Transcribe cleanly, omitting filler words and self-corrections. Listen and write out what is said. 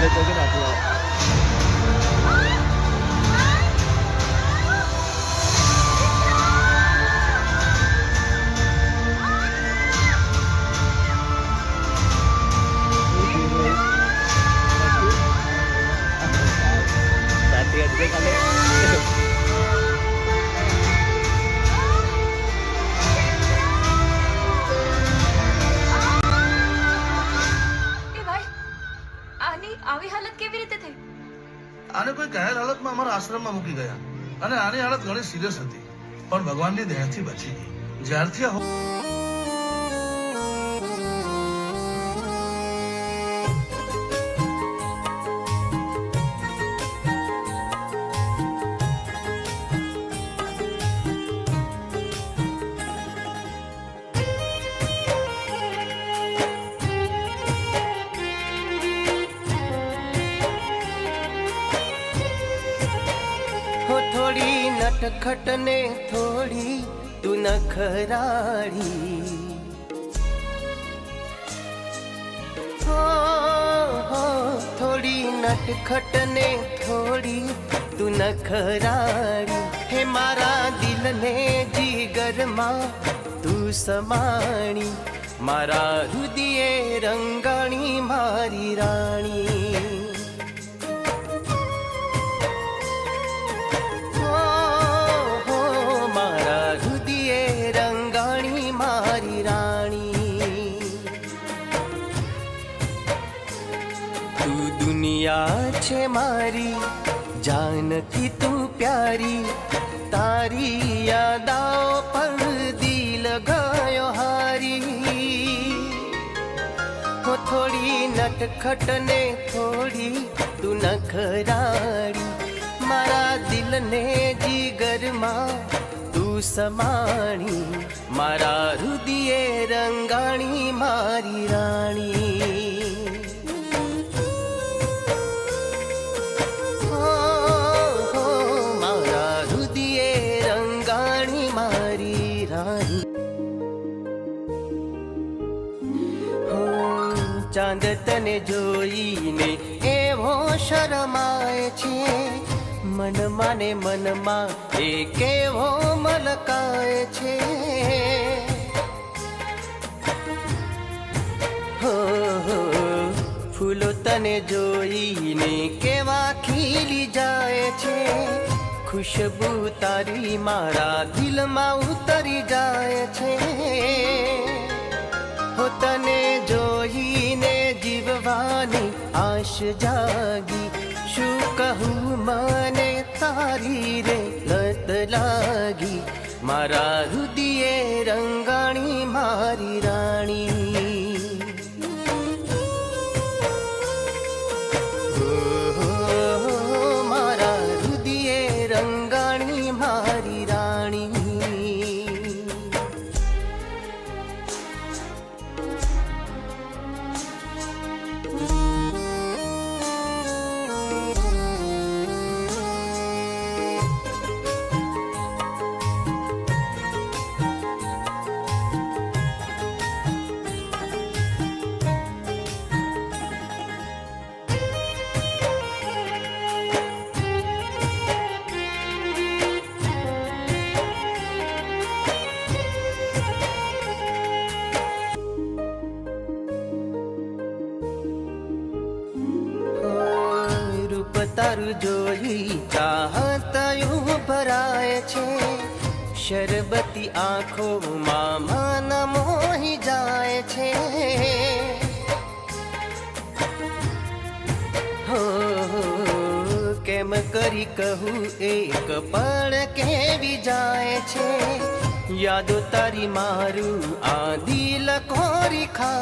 જતો કે નાખવા આવી હાલત કેવી રીતે થઈ? આને કોઈ કહેર હાલતમાં અમારા આશ્રમમાં મૂકી ગયા અને આની હાલત ઘણી સિરિયસ હતી પણ ભગવાનની દયાથી બચી ગઈ. જ્યારથી थोड़ी नटखट ने थोड़ी तू नखराड़ी हो थोड़ी नटखट ने थोड़ी तू नखराड़ी हे मारा दिल ने जीगर मां तू समाणी मारा हृदय रंगाणी मारी राणी दुनिया छे मारी जानकी तू प्यारी तारी यादाओ पर दिल गयो हारी हो थोड़ी नटखट ने थोड़ी तू नखराड़ी मारा दिल ने जीगर मां तू समाणी मारा हृदय रंगाणी मारी राणी चांद तने जोईने एवो शरमाए छे मन माने मन मा ए केवो मलकाए छे हो फूलो तने जोईने केवा खिली जाए छे खुशबू तारी मारा दिल मा उतरी जाए छे हो तने जोईने जीववानी आश जागी शू कहूँ मने तारी रे लत लागी मारा हृदय रंगाणी मारी राणी मारा हृदय रंगाणी मारी राणी तारू जोई चाहतायूं भराए छे शरबती आँखों मां मन मोही जाए छे हो केम करी कहूँ एक पण केवी जाए छे यादो तारी मारू आ दिल कोरी खा